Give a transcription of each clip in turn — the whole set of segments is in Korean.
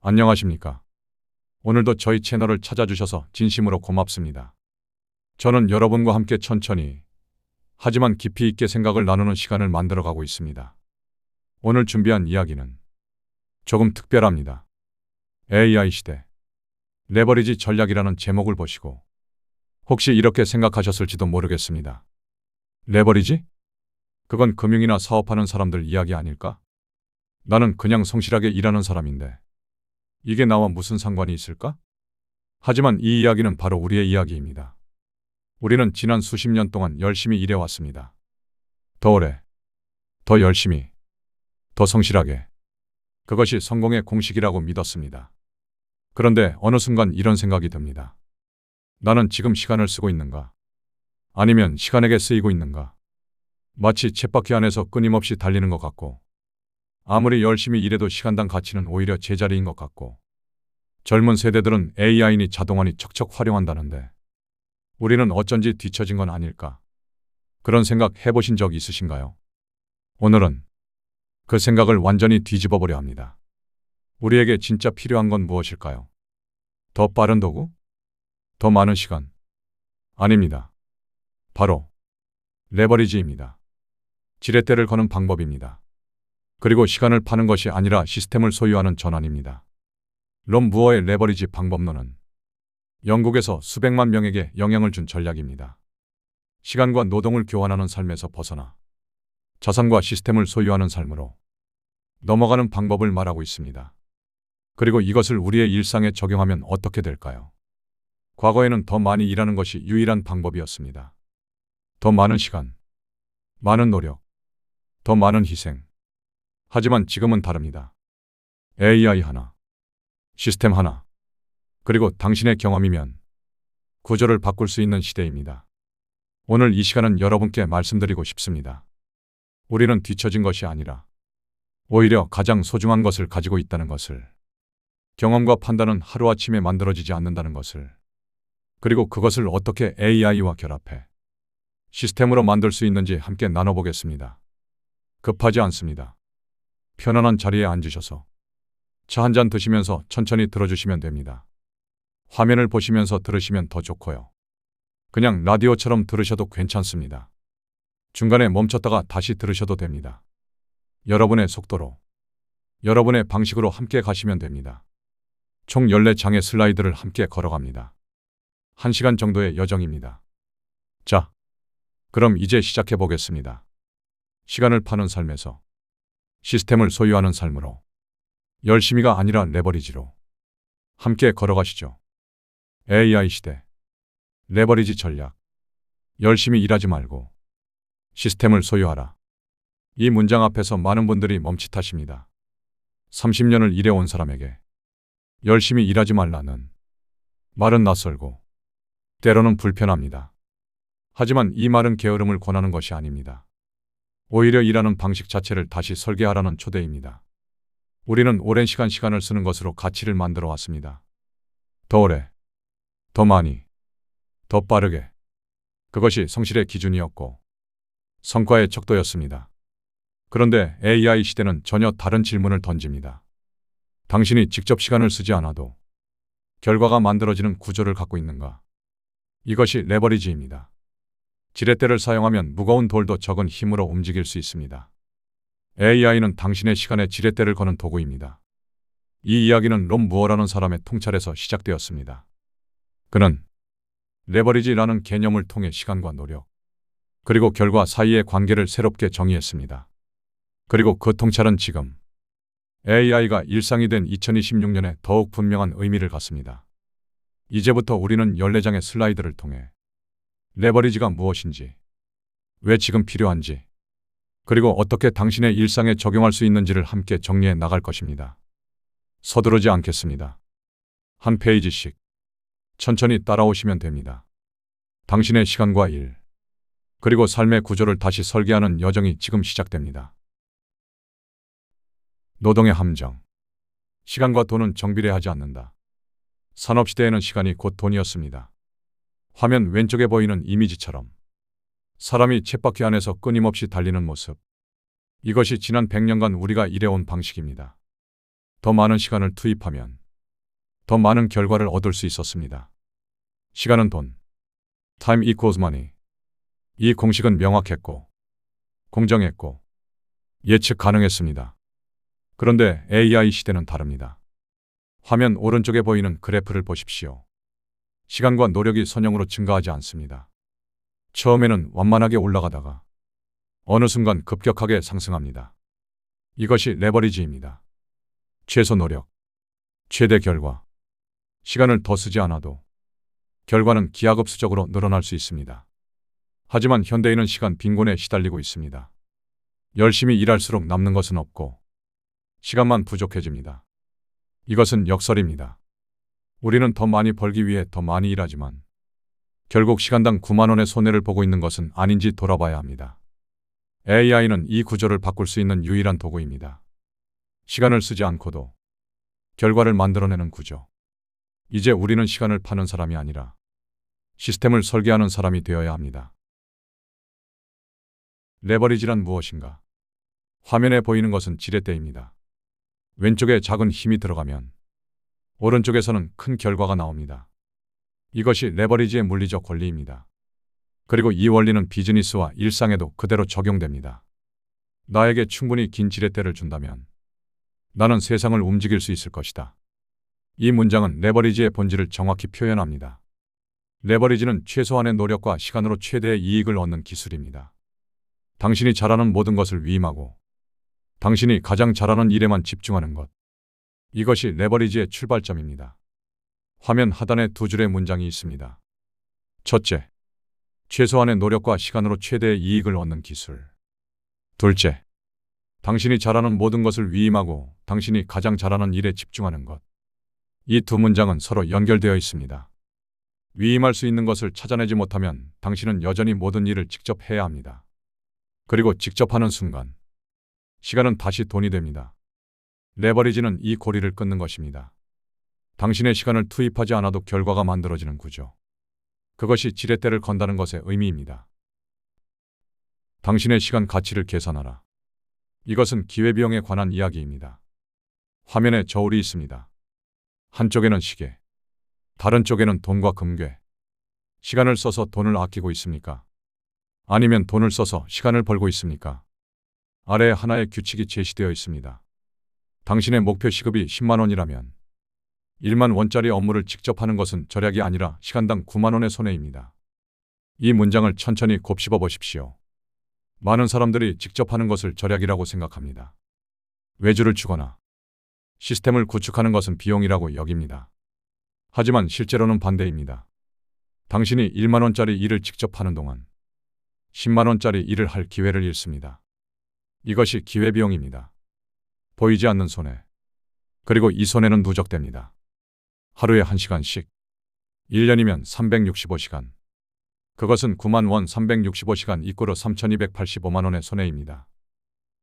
안녕하십니까. 오늘도 저희 채널을 찾아주셔서 진심으로 고맙습니다. 저는 여러분과 함께 천천히 하지만 깊이 있게 생각을 나누는 시간을 만들어가고 있습니다. 오늘 준비한 이야기는 조금 특별합니다. AI 시대 레버리지 전략이라는 제목을 보시고 혹시 이렇게 생각하셨을지도 모르겠습니다. 레버리지? 그건 금융이나 사업하는 사람들 이야기 아닐까? 나는 그냥 성실하게 일하는 사람인데 이게 나와 무슨 상관이 있을까? 하지만 이 이야기는 바로 우리의 이야기입니다. 우리는 지난 수십 년 동안 열심히 일해왔습니다. 더 오래, 더 열심히, 더 성실하게. 그것이 성공의 공식이라고 믿었습니다. 그런데 어느 순간 이런 생각이 듭니다. 나는 지금 시간을 쓰고 있는가? 아니면 시간에게 쓰이고 있는가? 마치 쳇바퀴 안에서 끊임없이 달리는 것 같고 아무리 열심히 일해도 시간당 가치는 오히려 제자리인 것 같고 젊은 세대들은 AI니 자동화니 척척 활용한다는데 우리는 어쩐지 뒤처진 건 아닐까? 그런 생각 해보신 적 있으신가요? 오늘은 그 생각을 완전히 뒤집어 보려 합니다. 우리에게 진짜 필요한 건 무엇일까요? 더 빠른 도구? 더 많은 시간? 아닙니다. 바로 레버리지입니다. 지렛대를 거는 방법입니다. 그리고 시간을 파는 것이 아니라 시스템을 소유하는 전환입니다. 롬 무어의 레버리지 방법론은 영국에서 수백만 명에게 영향을 준 전략입니다. 시간과 노동을 교환하는 삶에서 벗어나 자산과 시스템을 소유하는 삶으로 넘어가는 방법을 말하고 있습니다. 그리고 이것을 우리의 일상에 적용하면 어떻게 될까요? 과거에는 더 많이 일하는 것이 유일한 방법이었습니다. 더 많은 시간, 많은 노력, 더 많은 희생. 하지만 지금은 다릅니다. AI 하나, 시스템 하나, 그리고 당신의 경험이면 구조를 바꿀 수 있는 시대입니다. 오늘 이 시간은 여러분께 말씀드리고 싶습니다. 우리는 뒤처진 것이 아니라 오히려 가장 소중한 것을 가지고 있다는 것을, 경험과 판단은 하루아침에 만들어지지 않는다는 것을, 그리고 그것을 어떻게 AI와 결합해 시스템으로 만들 수 있는지 함께 나눠보겠습니다. 급하지 않습니다. 편안한 자리에 앉으셔서 차 한 잔 드시면서 천천히 들어주시면 됩니다. 화면을 보시면서 들으시면 더 좋고요. 그냥 라디오처럼 들으셔도 괜찮습니다. 중간에 멈췄다가 다시 들으셔도 됩니다. 여러분의 속도로, 여러분의 방식으로 함께 가시면 됩니다. 총 14장의 슬라이드를 함께 걸어갑니다. 1시간 정도의 여정입니다. 자, 그럼 이제 시작해 보겠습니다. 시간을 파는 삶에서 시스템을 소유하는 삶으로, 열심히가 아니라 레버리지로 함께 걸어가시죠. AI 시대 레버리지 전략. 열심히 일하지 말고 시스템을 소유하라. 이 문장 앞에서 많은 분들이 멈칫하십니다. 30년을 일해온 사람에게 열심히 일하지 말라는 말은 낯설고 때로는 불편합니다. 하지만 이 말은 게으름을 권하는 것이 아닙니다. 오히려 일하는 방식 자체를 다시 설계하라는 초대입니다. 우리는 오랜 시간을 쓰는 것으로 가치를 만들어 왔습니다. 더 오래, 더 많이, 더 빠르게. 그것이 성실의 기준이었고 성과의 척도였습니다. 그런데 AI 시대는 전혀 다른 질문을 던집니다. 당신이 직접 시간을 쓰지 않아도 결과가 만들어지는 구조를 갖고 있는가? 이것이 레버리지입니다. 지렛대를 사용하면 무거운 돌도 적은 힘으로 움직일 수 있습니다. AI는 당신의 시간에 지렛대를 거는 도구입니다. 이 이야기는 롬 무어라는 사람의 통찰에서 시작되었습니다. 그는 레버리지라는 개념을 통해 시간과 노력, 그리고 결과 사이의 관계를 새롭게 정의했습니다. 그리고 그 통찰은 지금 AI가 일상이 된 2026년에 더욱 분명한 의미를 갖습니다. 이제부터 우리는 14장의 슬라이드를 통해 레버리지가 무엇인지, 왜 지금 필요한지, 그리고 어떻게 당신의 일상에 적용할 수 있는지를 함께 정리해 나갈 것입니다. 서두르지 않겠습니다. 한 페이지씩 천천히 따라오시면 됩니다. 당신의 시간과 일, 그리고 삶의 구조를 다시 설계하는 여정이 지금 시작됩니다. 노동의 함정. 시간과 돈은 정비례하지 않는다. 산업시대에는 시간이 곧 돈이었습니다. 화면 왼쪽에 보이는 이미지처럼 사람이 쳇바퀴 안에서 끊임없이 달리는 모습. 이것이 지난 100년간 우리가 일해온 방식입니다. 더 많은 시간을 투입하면 더 많은 결과를 얻을 수 있었습니다. 시간은 돈. Time equals money. 이 공식은 명확했고 공정했고 예측 가능했습니다. 그런데 AI 시대는 다릅니다. 화면 오른쪽에 보이는 그래프를 보십시오. 시간과 노력이 선형으로 증가하지 않습니다. 처음에는 완만하게 올라가다가 어느 순간 급격하게 상승합니다. 이것이 레버리지입니다. 최소 노력, 최대 결과. 시간을 더 쓰지 않아도 결과는 기하급수적으로 늘어날 수 있습니다. 하지만 현대인은 시간 빈곤에 시달리고 있습니다. 열심히 일할수록 남는 것은 없고 시간만 부족해집니다. 이것은 역설입니다. 우리는 더 많이 벌기 위해 더 많이 일하지만 결국 시간당 9만 원의 손해를 보고 있는 것은 아닌지 돌아봐야 합니다. AI는 이 구조를 바꿀 수 있는 유일한 도구입니다. 시간을 쓰지 않고도 결과를 만들어내는 구조. 이제 우리는 시간을 파는 사람이 아니라 시스템을 설계하는 사람이 되어야 합니다. 레버리지란 무엇인가? 화면에 보이는 것은 지렛대입니다. 왼쪽에 작은 힘이 들어가면 오른쪽에서는 큰 결과가 나옵니다. 이것이 레버리지의 물리적 권리입니다. 그리고 이 원리는 비즈니스와 일상에도 그대로 적용됩니다. 나에게 충분히 긴 지렛대를 준다면 나는 세상을 움직일 수 있을 것이다. 이 문장은 레버리지의 본질을 정확히 표현합니다. 레버리지는 최소한의 노력과 시간으로 최대의 이익을 얻는 기술입니다. 당신이 잘하는 모든 것을 위임하고 당신이 가장 잘하는 일에만 집중하는 것. 이것이 레버리지의 출발점입니다. 화면 하단에 두 줄의 문장이 있습니다. 첫째, 최소한의 노력과 시간으로 최대의 이익을 얻는 기술. 둘째, 당신이 잘하는 모든 것을 위임하고 당신이 가장 잘하는 일에 집중하는 것. 이 두 문장은 서로 연결되어 있습니다. 위임할 수 있는 것을 찾아내지 못하면 당신은 여전히 모든 일을 직접 해야 합니다. 그리고 직접 하는 순간 시간은 다시 돈이 됩니다. 레버리지는 이 고리를 끊는 것입니다. 당신의 시간을 투입하지 않아도 결과가 만들어지는 구조. 그것이 지렛대를 건다는 것의 의미입니다. 당신의 시간 가치를 계산하라. 이것은 기회비용에 관한 이야기입니다. 화면에 저울이 있습니다. 한쪽에는 시계, 다른 쪽에는 돈과 금괴. 시간을 써서 돈을 아끼고 있습니까? 아니면 돈을 써서 시간을 벌고 있습니까? 아래에 하나의 규칙이 제시되어 있습니다. 당신의 목표 시급이 10만 원이라면 1만 원짜리 업무를 직접 하는 것은 절약이 아니라 시간당 9만 원의 손해입니다. 이 문장을 천천히 곱씹어 보십시오. 많은 사람들이 직접 하는 것을 절약이라고 생각합니다. 외주를 주거나 시스템을 구축하는 것은 비용이라고 여깁니다. 하지만 실제로는 반대입니다. 당신이 1만 원짜리 일을 직접 하는 동안 10만 원짜리 일을 할 기회를 잃습니다. 이것이 기회비용입니다. 보이지 않는 손해. 그리고 이 손해는 누적됩니다. 하루에 1시간씩. 1년이면 365시간. 그것은 9만 원 365시간 이꼬르 3,285만 원의 손해입니다.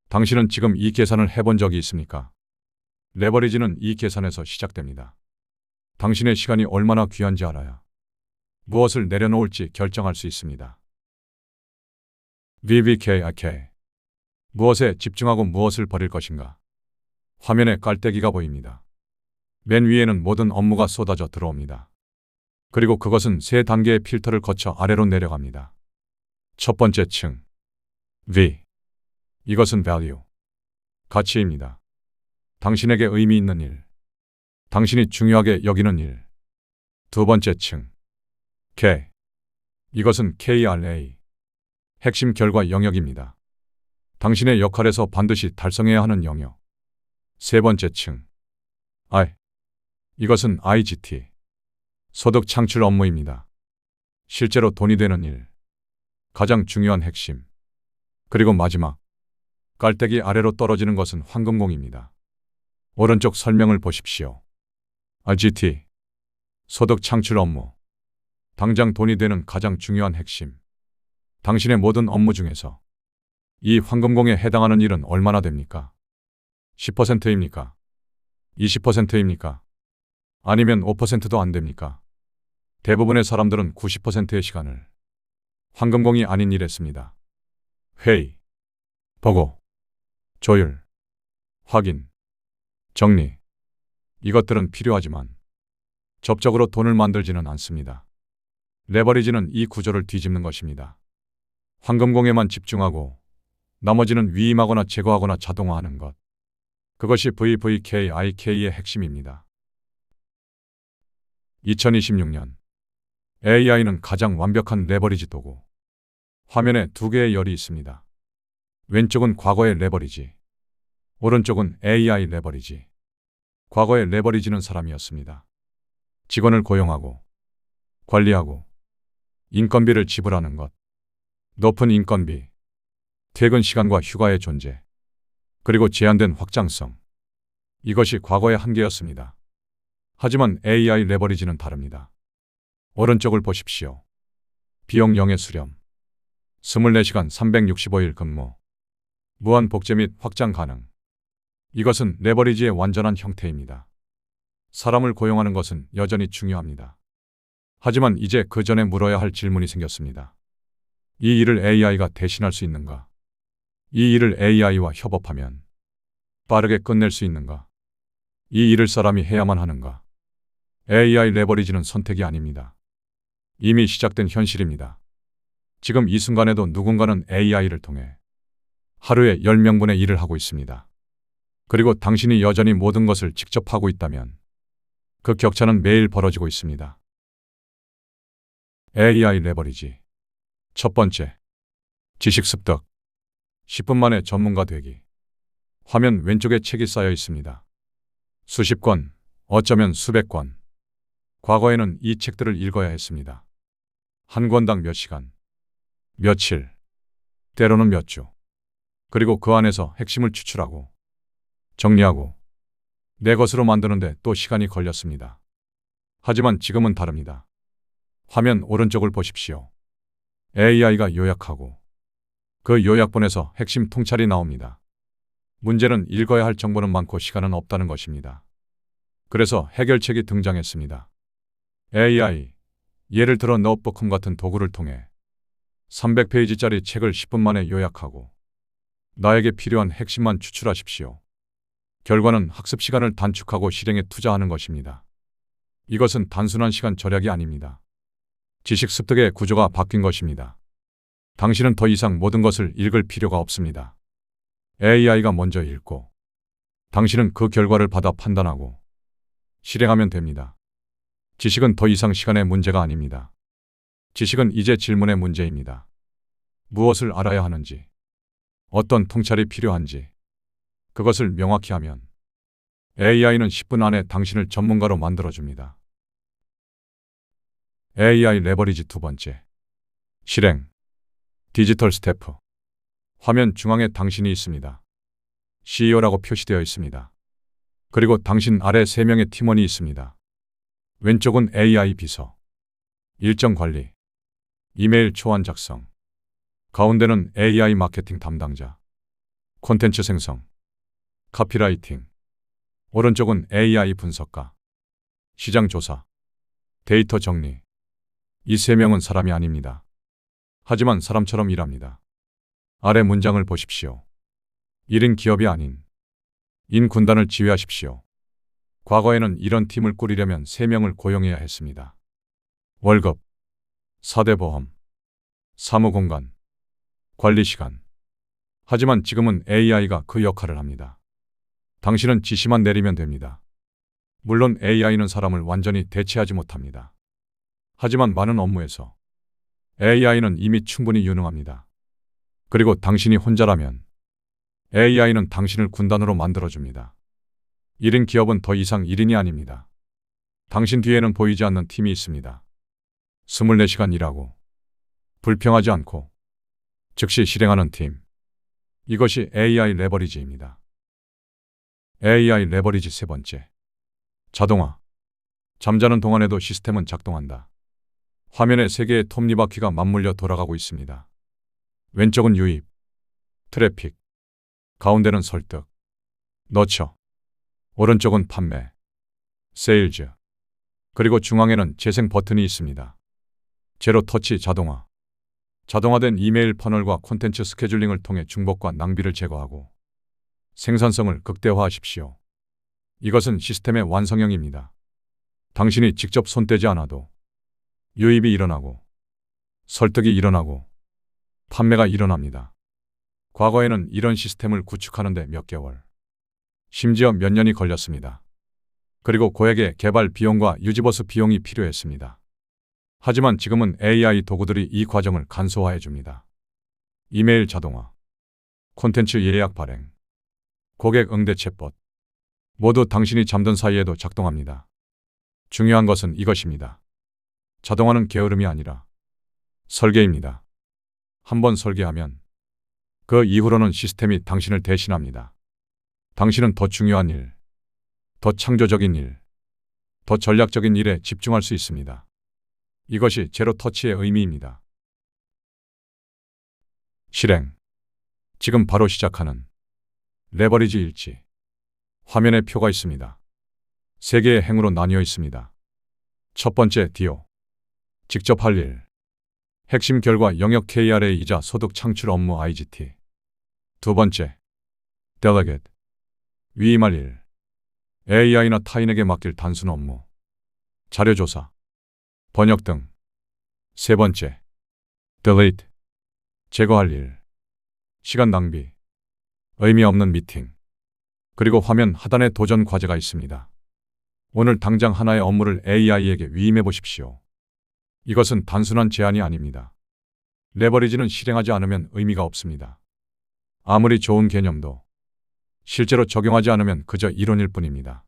당신은 지금 이 계산을 해본 적이 있습니까? 레버리지는 이 계산에서 시작됩니다. 당신의 시간이 얼마나 귀한지 알아야 무엇을 내려놓을지 결정할 수 있습니다. VVKIK. 무엇에 집중하고 무엇을 버릴 것인가? 화면에 깔때기가 보입니다. 맨 위에는 모든 업무가 쏟아져 들어옵니다. 그리고 그것은 세 단계의 필터를 거쳐 아래로 내려갑니다. 첫 번째 층. V. 이것은 value. 가치입니다. 당신에게 의미 있는 일. 당신이 중요하게 여기는 일. 두 번째 층. K. 이것은 KRA. 핵심 결과 영역입니다. 당신의 역할에서 반드시 달성해야 하는 영역. 세 번째 층. I. 이것은 IGT. 소득 창출 업무입니다. 실제로 돈이 되는 일. 가장 중요한 핵심. 그리고 마지막. 깔때기 아래로 떨어지는 것은 황금공입니다. 오른쪽 설명을 보십시오. IGT. 소득 창출 업무. 당장 돈이 되는 가장 중요한 핵심. 당신의 모든 업무 중에서 이 황금공에 해당하는 일은 얼마나 됩니까? 10%입니까? 20%입니까? 아니면 5%도 안 됩니까? 대부분의 사람들은 90%의 시간을 황금공이 아닌 일에 씁니다. 회의, 보고, 조율, 확인, 정리. 이것들은 필요하지만 법적으로 돈을 만들지는 않습니다. 레버리지는 이 구조를 뒤집는 것입니다. 황금공예만 집중하고 나머지는 위임하거나 제거하거나 자동화하는 것. 그것이 VVKIK의 핵심입니다. 2026년 AI는 가장 완벽한 레버리지 도구. 화면에 두 개의 열이 있습니다. 왼쪽은 과거의 레버리지, 오른쪽은 AI 레버리지. 과거의 레버리지는 사람이었습니다. 직원을 고용하고 관리하고 인건비를 지불하는 것, 높은 인건비, 퇴근 시간과 휴가의 존재, 그리고 제한된 확장성. 이것이 과거의 한계였습니다. 하지만 AI 레버리지는 다릅니다. 오른쪽을 보십시오. 비용 0의 수렴, 24시간 365일 근무, 무한 복제 및 확장 가능. 이것은 레버리지의 완전한 형태입니다. 사람을 고용하는 것은 여전히 중요합니다. 하지만 이제 그 전에 물어야 할 질문이 생겼습니다. 이 일을 AI가 대신할 수 있는가? 이 일을 AI와 협업하면 빠르게 끝낼 수 있는가? 이 일을 사람이 해야만 하는가? AI 레버리지는 선택이 아닙니다. 이미 시작된 현실입니다. 지금 이 순간에도 누군가는 AI를 통해 하루에 10명분의 일을 하고 있습니다. 그리고 당신이 여전히 모든 것을 직접 하고 있다면 그 격차는 매일 벌어지고 있습니다. AI 레버리지. 첫 번째, 지식 습득. 10분 만에 전문가 되기. 화면 왼쪽에 책이 쌓여 있습니다. 수십 권, 어쩌면 수백 권. 과거에는 이 책들을 읽어야 했습니다. 한 권당 몇 시간, 며칠, 때로는 몇 주. 그리고 그 안에서 핵심을 추출하고 정리하고 내 것으로 만드는데 또 시간이 걸렸습니다. 하지만 지금은 다릅니다. 화면 오른쪽을 보십시오. AI가 요약하고 그 요약본에서 핵심 통찰이 나옵니다. 문제는 읽어야 할 정보는 많고 시간은 없다는 것입니다. 그래서 해결책이 등장했습니다. AI, 예를 들어 노트북 같은 도구를 통해 300페이지짜리 책을 10분 만에 요약하고 나에게 필요한 핵심만 추출하십시오. 결과는 학습 시간을 단축하고 실행에 투자하는 것입니다. 이것은 단순한 시간 절약이 아닙니다. 지식 습득의 구조가 바뀐 것입니다. 당신은 더 이상 모든 것을 읽을 필요가 없습니다. AI가 먼저 읽고 당신은 그 결과를 받아 판단하고 실행하면 됩니다. 지식은 더 이상 시간의 문제가 아닙니다. 지식은 이제 질문의 문제입니다. 무엇을 알아야 하는지, 어떤 통찰이 필요한지, 그것을 명확히 하면 AI는 10분 안에 당신을 전문가로 만들어줍니다. AI 레버리지 두 번째. 실행. 디지털 스태프. 화면 중앙에 당신이 있습니다. CEO라고 표시되어 있습니다. 그리고 당신 아래 3명의 팀원이 있습니다. 왼쪽은 AI 비서, 일정 관리, 이메일 초안 작성. 가운데는 AI 마케팅 담당자, 콘텐츠 생성, 카피라이팅. 오른쪽은 AI 분석가, 시장 조사, 데이터 정리. 이 3명은 사람이 아닙니다. 하지만 사람처럼 일합니다. 아래 문장을 보십시오. 1인 기업이 아닌 인 군단을 지휘하십시오. 과거에는 이런 팀을 꾸리려면 3명을 고용해야 했습니다. 월급, 4대 보험, 사무공간, 관리시간. 하지만 지금은 AI가 그 역할을 합니다. 당신은 지시만 내리면 됩니다. 물론 AI는 사람을 완전히 대체하지 못합니다. 하지만 많은 업무에서 AI는 이미 충분히 유능합니다. 그리고 당신이 혼자라면 AI는 당신을 군단으로 만들어줍니다. 1인 기업은 더 이상 1인이 아닙니다. 당신 뒤에는 보이지 않는 팀이 있습니다. 24시간 일하고 불평하지 않고 즉시 실행하는 팀. 이것이 AI 레버리지입니다. AI 레버리지 세 번째. 자동화. 잠자는 동안에도 시스템은 작동한다. 화면에 3개의 톱니바퀴가 맞물려 돌아가고 있습니다. 왼쪽은 유입, 트래픽, 가운데는 설득, 너처, 오른쪽은 판매, 세일즈, 그리고 중앙에는 재생 버튼이 있습니다. 제로 터치 자동화. 자동화된 이메일 퍼널과 콘텐츠 스케줄링을 통해 중복과 낭비를 제거하고 생산성을 극대화하십시오. 이것은 시스템의 완성형입니다. 당신이 직접 손대지 않아도 유입이 일어나고 설득이 일어나고 판매가 일어납니다. 과거에는 이런 시스템을 구축하는데 몇 개월, 심지어 몇 년이 걸렸습니다. 그리고 고액의 개발 비용과 유지보수 비용이 필요했습니다. 하지만 지금은 AI 도구들이 이 과정을 간소화해 줍니다. 이메일 자동화, 콘텐츠 예약 발행, 고객 응대 챗봇, 모두 당신이 잠든 사이에도 작동합니다. 중요한 것은 이것입니다. 자동화는 게으름이 아니라 설계입니다. 한번 설계하면 그 이후로는 시스템이 당신을 대신합니다. 당신은 더 중요한 일, 더 창조적인 일, 더 전략적인 일에 집중할 수 있습니다. 이것이 제로 터치의 의미입니다. 실행. 지금 바로 시작하는 레버리지 일지. 화면에 표가 있습니다. 3개의 행으로 나뉘어 있습니다. 첫 번째, 디오. 직접 할 일. 핵심 결과 영역 KRA이자 소득 창출 업무 IGT. 두 번째, Delegate. 위임할 일. AI나 타인에게 맡길 단순 업무. 자료조사, 번역 등. 세 번째, Delete. 제거할 일. 시간 낭비, 의미 없는 미팅. 그리고 화면 하단에 도전 과제가 있습니다. 오늘 당장 하나의 업무를 AI에게 위임해 보십시오. 이것은 단순한 제안이 아닙니다. 레버리지는 실행하지 않으면 의미가 없습니다. 아무리 좋은 개념도 실제로 적용하지 않으면 그저 이론일 뿐입니다.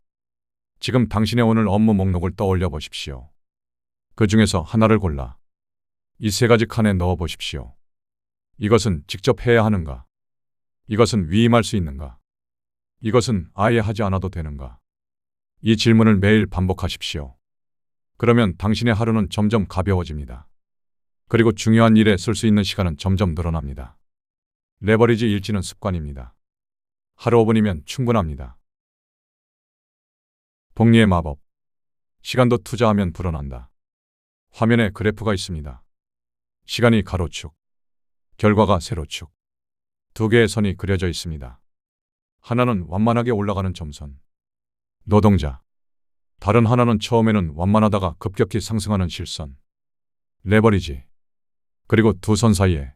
지금 당신의 오늘 업무 목록을 떠올려 보십시오. 그 중에서 하나를 골라 이 3가지 칸에 넣어 보십시오. 이것은 직접 해야 하는가? 이것은 위임할 수 있는가? 이것은 아예 하지 않아도 되는가? 이 질문을 매일 반복하십시오. 그러면 당신의 하루는 점점 가벼워집니다. 그리고 중요한 일에 쓸 수 있는 시간은 점점 늘어납니다. 레버리지 일지는 습관입니다. 하루 5분이면 충분합니다. 복리의 마법. 시간도 투자하면 불어난다. 화면에 그래프가 있습니다. 시간이 가로축, 결과가 세로축. 2개의 선이 그려져 있습니다. 하나는 완만하게 올라가는 점선, 노동자. 다른 하나는 처음에는 완만하다가 급격히 상승하는 실선, 레버리지. 그리고 2 선 사이에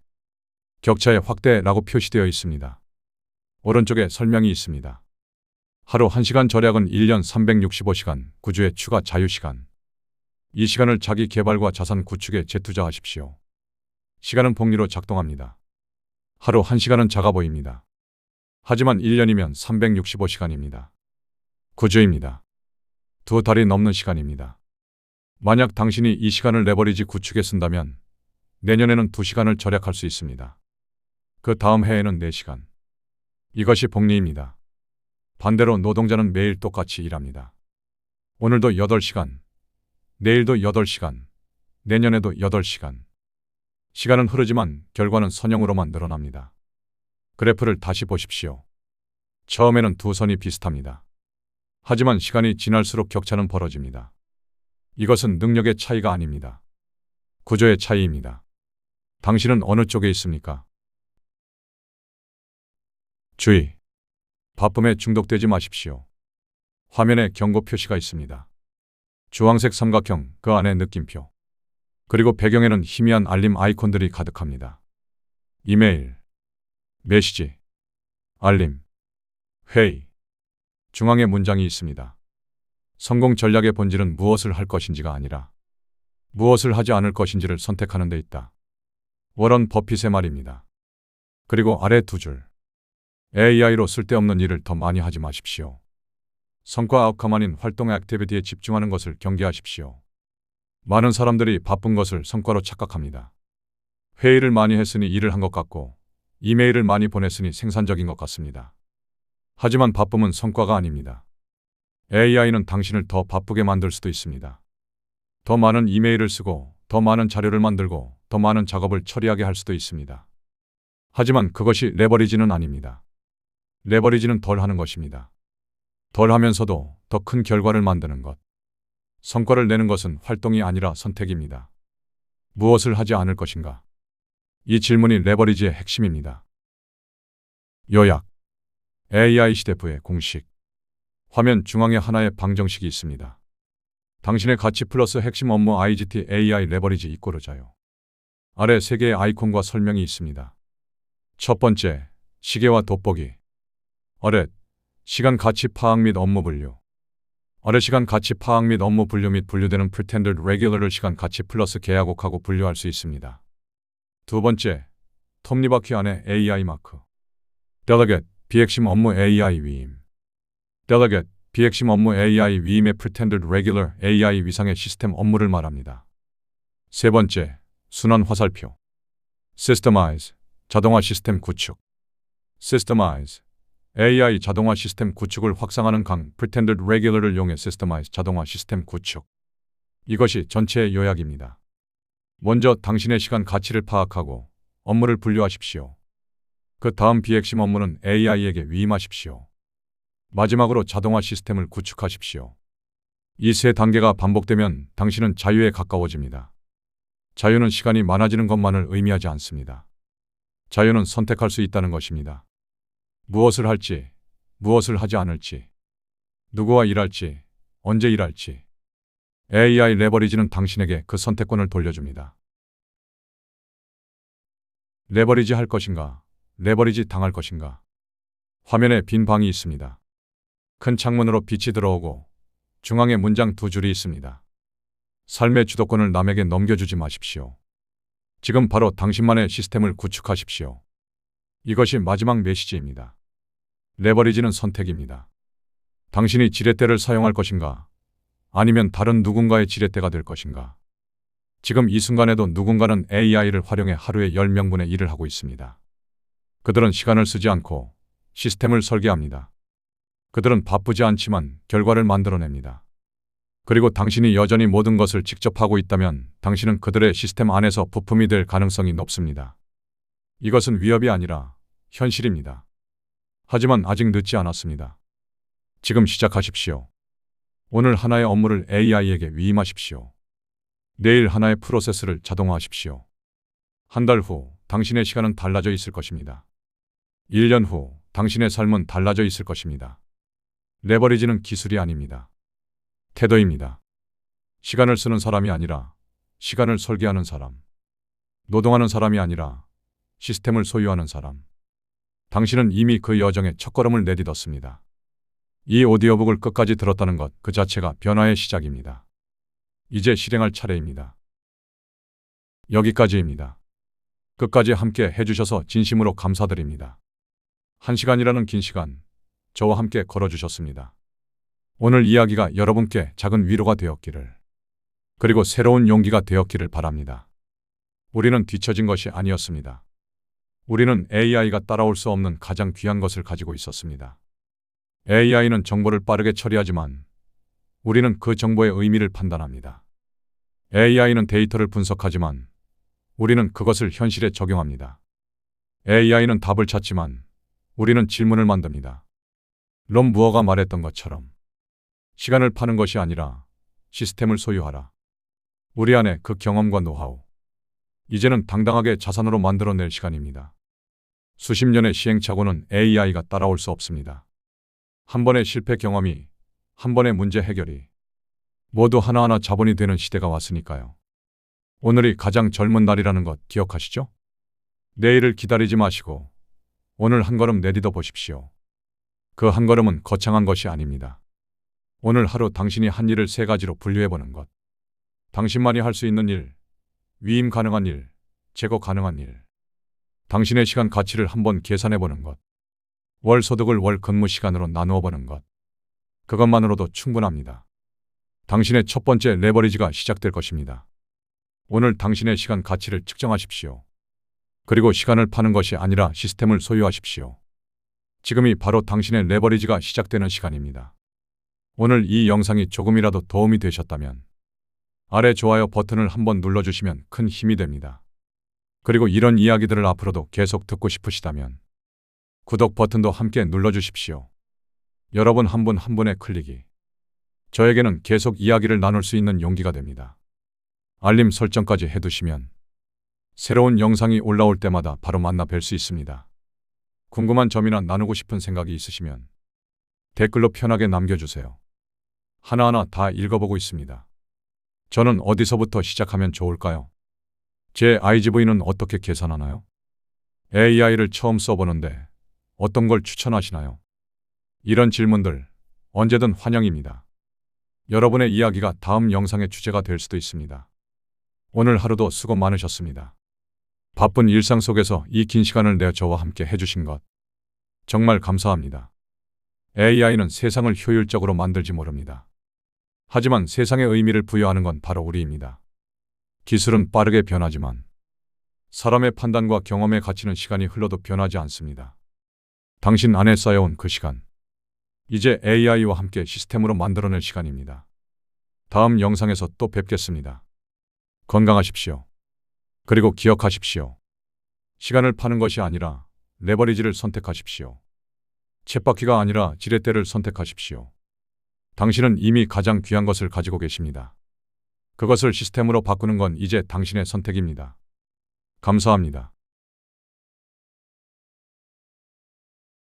격차의 확대라고 표시되어 있습니다. 오른쪽에 설명이 있습니다. 하루 1시간 절약은 1년 365시간, 9주의 추가 자유시간. 이 시간을 자기 개발과 자산 구축에 재투자하십시오. 시간은 복리로 작동합니다. 하루 1시간은 작아 보입니다. 하지만 1년이면 365시간입니다. 9주입니다. 2달이 넘는 시간입니다. 만약 당신이 이 시간을 레버리지 구축에 쓴다면 내년에는 2시간을 절약할 수 있습니다. 그 다음 해에는 4시간. 이것이 복리입니다. 반대로 노동자는 매일 똑같이 일합니다. 오늘도 8시간, 내일도 8시간, 내년에도 8시간. 시간은 흐르지만 결과는 선형으로만 늘어납니다. 그래프를 다시 보십시오. 처음에는 2 선이 비슷합니다. 하지만 시간이 지날수록 격차는 벌어집니다. 이것은 능력의 차이가 아닙니다. 구조의 차이입니다. 당신은 어느 쪽에 있습니까? 주의! 바쁨에 중독되지 마십시오. 화면에 경고 표시가 있습니다. 주황색 삼각형, 그 안에 느낌표. 그리고 배경에는 희미한 알림 아이콘들이 가득합니다. 이메일, 메시지, 알림, 회의. 중앙에 문장이 있습니다. 성공 전략의 본질은 무엇을 할 것인지가 아니라 무엇을 하지 않을 것인지를 선택하는 데 있다. 워런 버핏의 말입니다. 그리고 아래 2줄. AI로 쓸데없는 일을 더 많이 하지 마십시오. 성과 아웃컴 아닌 활동의 액티비티에 집중하는 것을 경계하십시오. 많은 사람들이 바쁜 것을 성과로 착각합니다. 회의를 많이 했으니 일을 한 것 같고 이메일을 많이 보냈으니 생산적인 것 같습니다. 하지만 바쁨은 성과가 아닙니다. AI는 당신을 더 바쁘게 만들 수도 있습니다. 더 많은 이메일을 쓰고 더 많은 자료를 만들고 더 많은 작업을 처리하게 할 수도 있습니다. 하지만 그것이 레버리지는 아닙니다. 레버리지는 덜 하는 것입니다. 덜 하면서도 더 큰 결과를 만드는 것. 성과를 내는 것은 활동이 아니라 선택입니다. 무엇을 하지 않을 것인가? 이 질문이 레버리지의 핵심입니다. 요약. AI 시대부의 공식. 화면 중앙에 하나의 방정식이 있습니다. 당신의 가치 플러스 핵심 업무 IGT AI 레버리지 이꼬르자요. 아래 3개의 아이콘과 설명이 있습니다. 첫 번째, 시계와 돋보기. 아래, 시간 가치 파악 및 업무 분류. 아래 시간 가치 파악 및 업무 분류 및 분류되는 Pretended Regular를 시간 가치 플러스 계약옥하고 분류할 수 있습니다. 두 번째, 톱니바퀴 안에 AI 마크. Delegate, 비핵심 업무 AI 위임. Delegate, 비핵심 업무 AI 위임의 Pretended Regular AI 위상의 시스템 업무를 말합니다. 세 번째, 순환 화살표. Systemize, 자동화 시스템 구축. Systemize, AI 자동화 시스템 구축을 확산하는 강 Pretended Regular를 이용해 Systemize 자동화 시스템 구축. 이것이 전체의 요약입니다. 먼저 당신의 시간 가치를 파악하고 업무를 분류하십시오. 그 다음 비핵심 업무는 AI에게 위임하십시오. 마지막으로 자동화 시스템을 구축하십시오. 이 세 단계가 반복되면 당신은 자유에 가까워집니다. 자유는 시간이 많아지는 것만을 의미하지 않습니다. 자유는 선택할 수 있다는 것입니다. 무엇을 할지, 무엇을 하지 않을지, 누구와 일할지, 언제 일할지. AI 레버리지는 당신에게 그 선택권을 돌려줍니다. 레버리지 할 것인가, 레버리지 당할 것인가. 화면에 빈 방이 있습니다. 큰 창문으로 빛이 들어오고 중앙에 문장 2줄이 있습니다. 삶의 주도권을 남에게 넘겨주지 마십시오. 지금 바로 당신만의 시스템을 구축하십시오. 이것이 마지막 메시지입니다. 레버리지는 선택입니다. 당신이 지렛대를 사용할 것인가, 아니면 다른 누군가의 지렛대가 될 것인가. 지금 이 순간에도 누군가는 AI를 활용해 하루에 10명분의 일을 하고 있습니다. 그들은 시간을 쓰지 않고 시스템을 설계합니다. 그들은 바쁘지 않지만 결과를 만들어냅니다. 그리고 당신이 여전히 모든 것을 직접 하고 있다면 당신은 그들의 시스템 안에서 부품이 될 가능성이 높습니다. 이것은 위협이 아니라 현실입니다. 하지만 아직 늦지 않았습니다. 지금 시작하십시오. 오늘 하나의 업무를 AI에게 위임하십시오. 내일 하나의 프로세스를 자동화하십시오. 한 달 후 당신의 시간은 달라져 있을 것입니다. 1년 후 당신의 삶은 달라져 있을 것입니다. 레버리지는 기술이 아닙니다. 태도입니다. 시간을 쓰는 사람이 아니라 시간을 설계하는 사람. 노동하는 사람이 아니라 시스템을 소유하는 사람. 당신은 이미 그 여정의 첫걸음을 내딛었습니다. 이 오디오북을 끝까지 들었다는 것 그 자체가 변화의 시작입니다. 이제 실행할 차례입니다. 여기까지입니다. 끝까지 함께 해주셔서 진심으로 감사드립니다. 1시간이라는 긴 시간, 저와 함께 걸어주셨습니다. 오늘 이야기가 여러분께 작은 위로가 되었기를, 그리고 새로운 용기가 되었기를 바랍니다. 우리는 뒤처진 것이 아니었습니다. 우리는 AI가 따라올 수 없는 가장 귀한 것을 가지고 있었습니다. AI는 정보를 빠르게 처리하지만 우리는 그 정보의 의미를 판단합니다. AI는 데이터를 분석하지만 우리는 그것을 현실에 적용합니다. AI는 답을 찾지만 우리는 질문을 만듭니다. 롬 무어가 말했던 것처럼 시간을 파는 것이 아니라 시스템을 소유하라. 우리 안에 그 경험과 노하우, 이제는 당당하게 자산으로 만들어낼 시간입니다. 수십 년의 시행착오는 AI가 따라올 수 없습니다. 한 번의 실패 경험이, 한 번의 문제 해결이 모두 하나하나 자본이 되는 시대가 왔으니까요. 오늘이 가장 젊은 날이라는 것 기억하시죠? 내일을 기다리지 마시고 오늘 한 걸음 내딛어 보십시오. 그 한 걸음은 거창한 것이 아닙니다. 오늘 하루 당신이 한 일을 3가지로 분류해보는 것. 당신만이 할 수 있는 일, 위임 가능한 일, 제거 가능한 일. 당신의 시간 가치를 한번 계산해보는 것. 월 소득을 월 근무 시간으로 나누어보는 것. 그것만으로도 충분합니다. 당신의 첫 번째 레버리지가 시작될 것입니다. 오늘 당신의 시간 가치를 측정하십시오. 그리고 시간을 파는 것이 아니라 시스템을 소유하십시오. 지금이 바로 당신의 레버리지가 시작되는 시간입니다. 오늘 이 영상이 조금이라도 도움이 되셨다면 아래 좋아요 버튼을 한번 눌러주시면 큰 힘이 됩니다. 그리고 이런 이야기들을 앞으로도 계속 듣고 싶으시다면 구독 버튼도 함께 눌러주십시오. 여러분 한 분 한 분의 클릭이 저에게는 계속 이야기를 나눌 수 있는 용기가 됩니다. 알림 설정까지 해두시면 새로운 영상이 올라올 때마다 바로 만나 뵐 수 있습니다. 궁금한 점이나 나누고 싶은 생각이 있으시면 댓글로 편하게 남겨주세요. 하나하나 다 읽어보고 있습니다. 저는 어디서부터 시작하면 좋을까요? 제 IGV는 어떻게 계산하나요? AI를 처음 써보는데 어떤 걸 추천하시나요? 이런 질문들 언제든 환영입니다. 여러분의 이야기가 다음 영상의 주제가 될 수도 있습니다. 오늘 하루도 수고 많으셨습니다. 바쁜 일상 속에서 이 긴 시간을 내 저와 함께 해주신 것 정말 감사합니다. AI는 세상을 효율적으로 만들지 모릅니다. 하지만 세상에 의미를 부여하는 건 바로 우리입니다. 기술은 빠르게 변하지만 사람의 판단과 경험의 가치는 시간이 흘러도 변하지 않습니다. 당신 안에 쌓여온 그 시간, 이제 AI와 함께 시스템으로 만들어낼 시간입니다. 다음 영상에서 또 뵙겠습니다. 건강하십시오. 그리고 기억하십시오. 시간을 파는 것이 아니라 레버리지를 선택하십시오. 쳇바퀴가 아니라 지렛대를 선택하십시오. 당신은 이미 가장 귀한 것을 가지고 계십니다. 그것을 시스템으로 바꾸는 건 이제 당신의 선택입니다. 감사합니다.